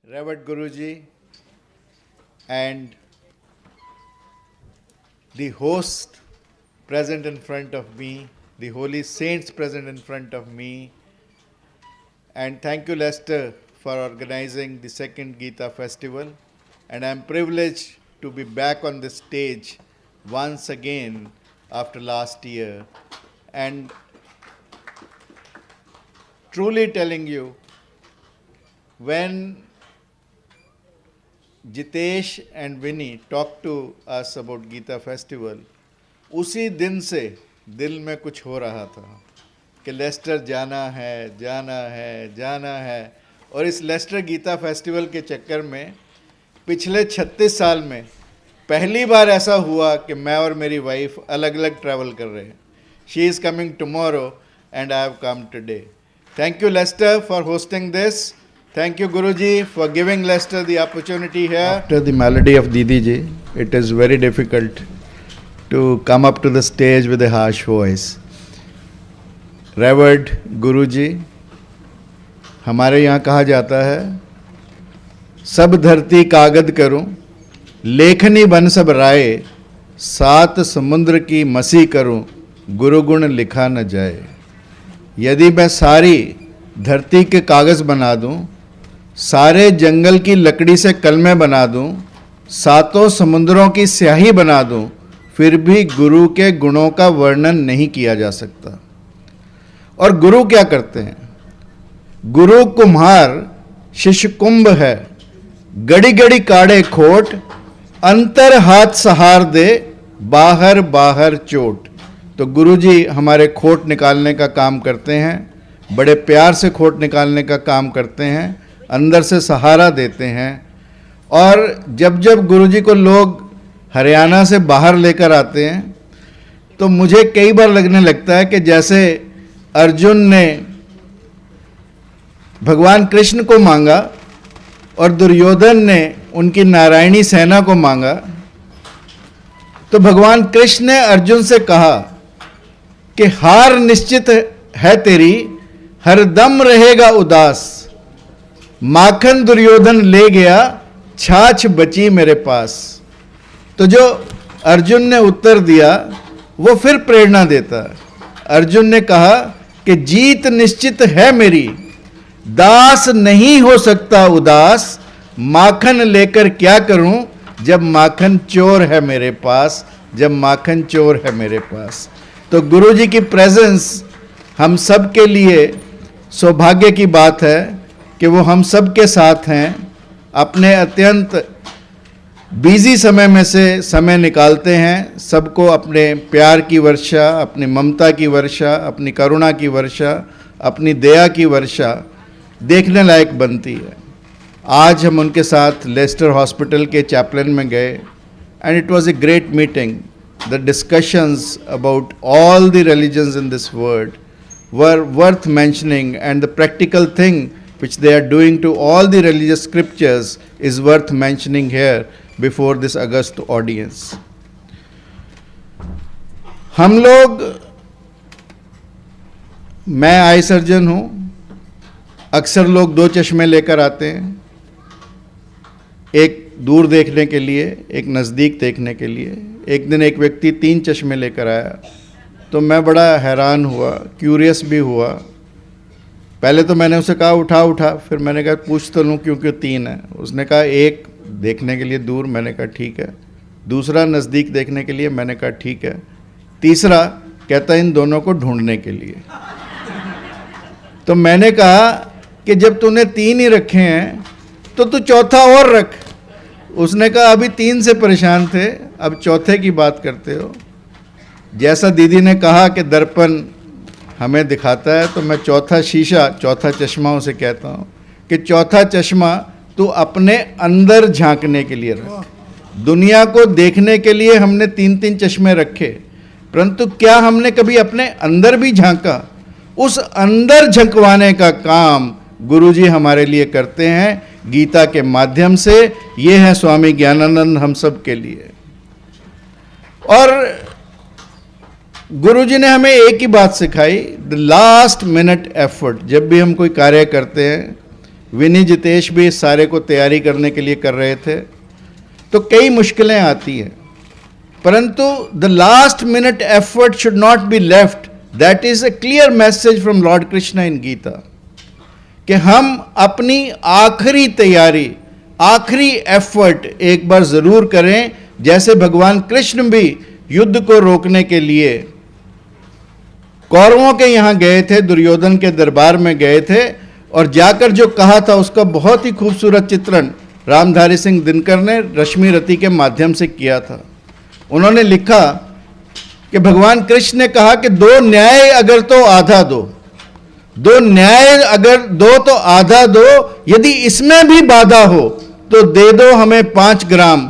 Revered Guruji and the host present in front of me, the holy saints present in front of me, and thank you Lester for organizing the second Gita festival, and I am privileged to be back on the stage once again after last year, and truly telling you, when Jitesh and Vinny talked to us about Gita festival, उसी दिन से दिल में कुछ हो रहा था कि लेस्टर जाना है, जाना है, जाना है। और इस लेस्टर गीता फेस्टिवल के चक्कर में पिछले 36 साल में पहली बार ऐसा हुआ कि मैं और मेरी वाइफ अलग अलग ट्रैवल कर रहे हैं। She is coming tomorrow and I have come today. Thank you Lester for hosting this. Thank you Guruji for giving Lester the opportunity here. After the melody of Didi ji, it is very difficult to come up to the stage with a harsh voice. Revered Guruji, हमारे यहाँ कहा जाता है, सब धरती कागद करूं, लेखनी बन सब राय, सात समुद्र की मसी करूं, गुरु गुण लिखा न जाए। यदि मैं सारी धरती के कागज़ बना दूं, सारे जंगल की लकड़ी से कलमे बना दूं, सातों समुद्रों की स्याही बना दूं, फिर भी गुरु के गुणों का वर्णन नहीं किया जा सकता। और गुरु क्या करते हैं? गुरु कुम्हार, शिष्य कुंभ है, गड़ी गड़ी काढ़े खोट, अंतर हाथ सहार दे, बाहर बाहर चोट। तो गुरु जी हमारे खोट निकालने का काम करते हैं, बड़े प्यार से खोट निकालने का काम करते हैं, अंदर से सहारा देते हैं। और जब जब गुरुजी को लोग हरियाणा से बाहर लेकर आते हैं तो मुझे कई बार लगने लगता है कि जैसे अर्जुन ने भगवान कृष्ण को मांगा और दुर्योधन ने उनकी नारायणी सेना को मांगा, तो भगवान कृष्ण ने अर्जुन से कहा कि हार निश्चित है तेरी, हरदम रहेगा उदास। माखन दुर्योधन ले गया, छाछ बची मेरे पास। तो जो अर्जुन ने उत्तर दिया वो फिर प्रेरणा देता। अर्जुन ने कहा कि जीत निश्चित है मेरी, दास नहीं हो सकता उदास। माखन लेकर क्या करूं जब माखन चोर है मेरे पास, जब माखन चोर है मेरे पास। तो गुरु जी की प्रेजेंस हम सब के लिए सौभाग्य की बात है कि वो हम सब के साथ हैं। अपने अत्यंत बिजी समय में से समय निकालते हैं, सबको अपने प्यार की वर्षा, अपनी ममता की वर्षा, अपनी करुणा की वर्षा, अपनी दया की वर्षा देखने लायक बनती है। आज हम उनके साथ लेस्टर हॉस्पिटल के चैपलन में गए and it was a great meeting. The discussions about all the religions in this world were worth mentioning and the practical thing which they are doing to all the religious scriptures is worth mentioning here before this august audience. हम लोग, मैं eye surgeon हूँ, अक्सर लोग दो चश्मे लेकर आते हैं, एक दूर देखने के लिए, एक नज़दीक देखने के लिए। एक दिन एक व्यक्ति 3 चश्मे लेकर आया तो मैं बड़ा हैरान हुआ, क्यूरियस भी हुआ। पहले तो मैंने उसे कहा उठा, फिर मैंने कहा पूछ तो लूँ क्योंकि 3 है। उसने कहा एक देखने के लिए दूर, मैंने कहा ठीक है। दूसरा नज़दीक देखने के लिए, मैंने कहा ठीक है। तीसरा कहता इन दोनों को ढूंढने के लिए। तो मैंने कहा कि जब तूने 3 ही रखे हैं तो तू चौथा और रख। उसने कहा अभी 3 से परेशान थे, अब चौथे की बात करते हो। जैसा दीदी ने कहा कि दर्पण हमें दिखाता है, तो मैं चौथा शीशा, चौथा चश्मा उसे कहता हूँ कि चौथा चश्मा तू अपने अंदर झांकने के लिए रख। दुनिया को देखने के लिए हमने 3-3 चश्मे रखे, परंतु क्या हमने कभी अपने अंदर भी झांका? उस अंदर झंकवाने का काम गुरुजी हमारे लिए करते हैं गीता के माध्यम से। ये है स्वामी ज्ञानानंद हम सब के लिए। और गुरुजी ने हमें एक ही बात सिखाई, द लास्ट मिनट एफर्ट। जब भी हम कोई कार्य करते हैं, विनी जितेश भी इस सारे को तैयारी करने के लिए कर रहे थे, तो कई मुश्किलें आती हैं, परंतु the last minute effort should not be left. That is a clear message from Lord Krishna in Gita कि हम अपनी आखिरी तैयारी, आखिरी एफर्ट एक बार जरूर करें. जैसे भगवान कृष्ण भी युद्ध को रोकने के लिए कौरवों के यहां गए थे, दुर्योधन के दरबार में गए थे, और जाकर जो कहा था उसका बहुत ही खूबसूरत चित्रण रामधारी सिंह दिनकर ने रश्मि रति के माध्यम से किया था. उन्होंने लिखा कि भगवान कृष्ण ने कहा कि दो न्याय अगर तो आधा दो, दो न्याय अगर दो तो आधा दो, यदि इसमें भी बाधा हो तो दे दो हमें 5 ग्राम,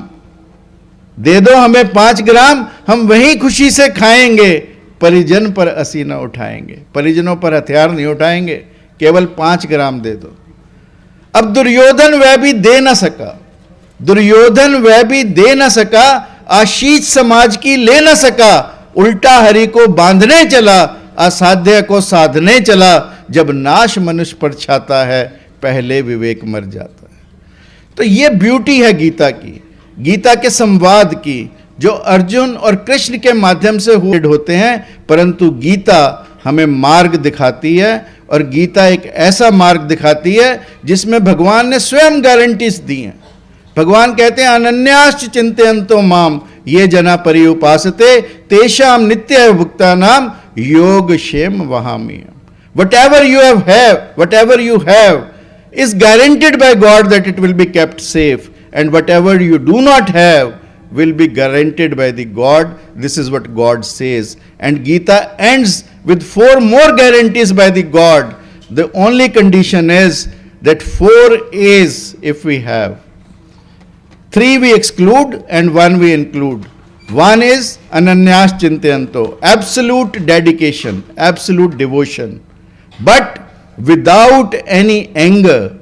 दे दो हमें 5 ग्राम, हम वहीं खुशी से खाएंगे, परिजन पर असी न उठाएंगे, परिजनों पर हथियार नहीं उठाएंगे, केवल 5 ग्राम दे दो. अब दुर्योधन वह भी दे न सका, दुर्योधन वह भी दे न सका, आशीष समाज की ले न सका, उल्टा हरि को बांधने चला, असाध्य को साधने चला, जब नाश मनुष्य पर छाता है, पहले विवेक मर जाता है. तो ये ब्यूटी है गीता की, गीता के संवाद की, जो अर्जुन और कृष्ण के माध्यम से होते हैं, परंतु गीता हमें मार्ग दिखाती है, और गीता एक ऐसा मार्ग दिखाती है जिसमें भगवान ने स्वयं गारंटीज दी हैं. भगवान कहते हैं अनन्याश्च चिंतयन्तो माम ये जना पर्युपासते तेषाम नित्य भुक्तानाम योग क्षेम वहामी. Whatever you have is guaranteed by God that it will be kept safe, and whatever you do not have will be guaranteed by the God. This is what God says, and Gita ends with 4 more guarantees by the God. The only condition is that 4 A's if we have, 3 we exclude and 1 we include. One is ananyas chintayanto, absolute dedication, absolute devotion, but without any anger.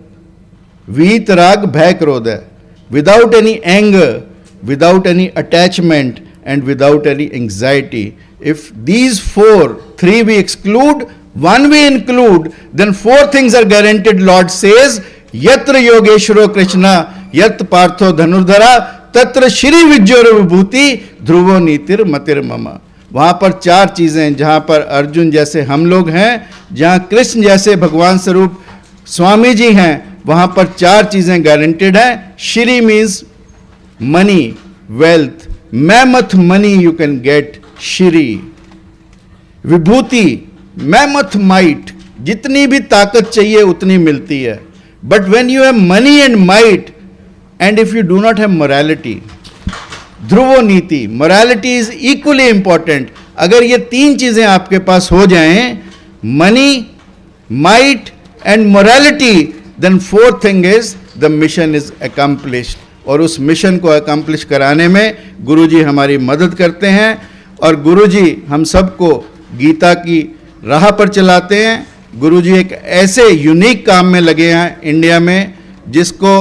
Vitarag bhay krodha, without any anger, without any attachment, and without any anxiety. If these 4, 3 we exclude, 1 we include, then 4 things are guaranteed. Lord says, Yatra Yogeshwaro Krishna, Yat Partho Dhanurdhara, Tatra Shri Vijyoro Vibhuti, Dhruvo Nitir Matir Mama. वहां पर 4 चीजें, जहां पर अर्जुन जैसे हम लोग हैं, जहां कृष्ण जैसे भगवान स्वरूप स्वामी जी हैं, वहां पर 4 चीजें गारंटेड हैं. Shri means money, wealth, mammoth money you can get, Shri. Vibhuti, mammoth might, जितनी भी ताकत चाहिए उतनी मिलती है. But when you have money and might, and if you do not have morality, ध्रुवो नीति, morality is equally important. अगर ये 3 चीजें आपके पास हो जाएं, money, might and morality, then 4th thing is the mission is accomplished. और उस मिशन को अकम्प्लिश कराने में गुरुजी हमारी मदद करते हैं, और गुरुजी हम सबको गीता की राह पर चलाते हैं. गुरुजी एक ऐसे यूनिक काम में लगे हैं इंडिया में, जिसको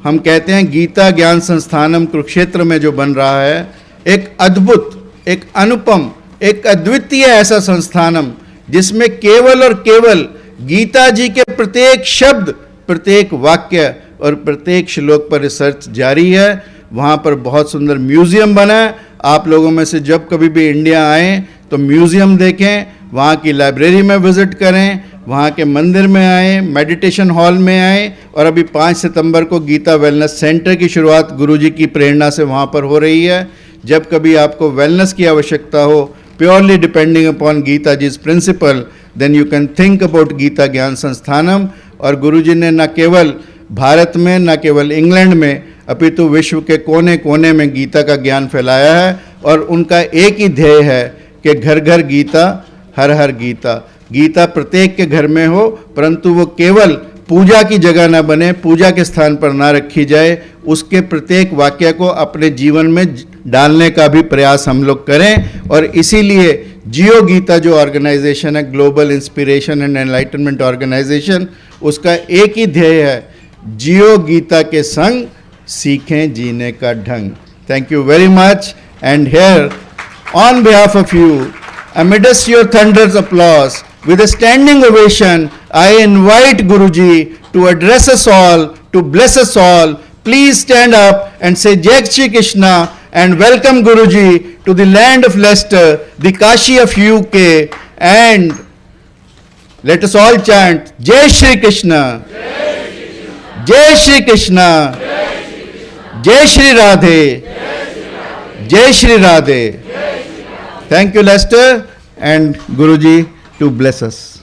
हम कहते हैं गीता ज्ञान संस्थानम कुरुक्षेत्र में जो बन रहा है, एक अद्भुत, एक अनुपम, एक अद्वितीय ऐसा संस्थानम, जिसमें केवल और केवल गीता जी के प्रत्येक शब्द, प्रत्येक वाक्य और प्रत्येक श्लोक पर रिसर्च जारी है. वहाँ पर बहुत सुंदर म्यूज़ियम बना है. आप लोगों में से जब कभी भी इंडिया आएँ तो म्यूज़ियम देखें, वहाँ की लाइब्रेरी में विज़िट करें, वहाँ के मंदिर में आएँ, मेडिटेशन हॉल में आएँ. और अभी 5 सितंबर को गीता वेलनेस सेंटर की शुरुआत गुरुजी की प्रेरणा से वहाँ पर हो रही है. जब कभी आपको वेलनेस की आवश्यकता हो, प्योरली डिपेंडिंग अपॉन गीता जीज principle, then you can think about Gita Gyan Sansthanam. और गुरुजी ने न केवल भारत में, न केवल इंग्लैंड में, अपितु विश्व के कोने कोने में गीता का ज्ञान फैलाया है. और उनका एक ही ध्येय है कि घर घर गीता, हर हर गीता. गीता प्रत्येक के घर में हो, परंतु वो केवल पूजा की जगह न बने, पूजा के स्थान पर ना रखी जाए. उसके प्रत्येक वाक्य को अपने जीवन में डालने का भी प्रयास हम लोग करें. और इसीलिए जियो गीता जो ऑर्गेनाइजेशन है, global inspiration and enlightenment organization, उसका एक ही ध्येय है, जियो गीता के संग सीखें जीने का ढंग. Thank you very much. And here on behalf of you, amidst your thunderous applause, with a standing ovation, I invite Guruji to address us all, to bless us all. Please stand up and say Jai Shri Krishna and welcome Guruji to the land of Leicester, the Kashi of UK, and let us all chant Jai Shri Krishna, Jai Shri Krishna, Jai Shri Radhe, Jai Shri Radhe. Thank you, Leicester, and Guruji to bless us.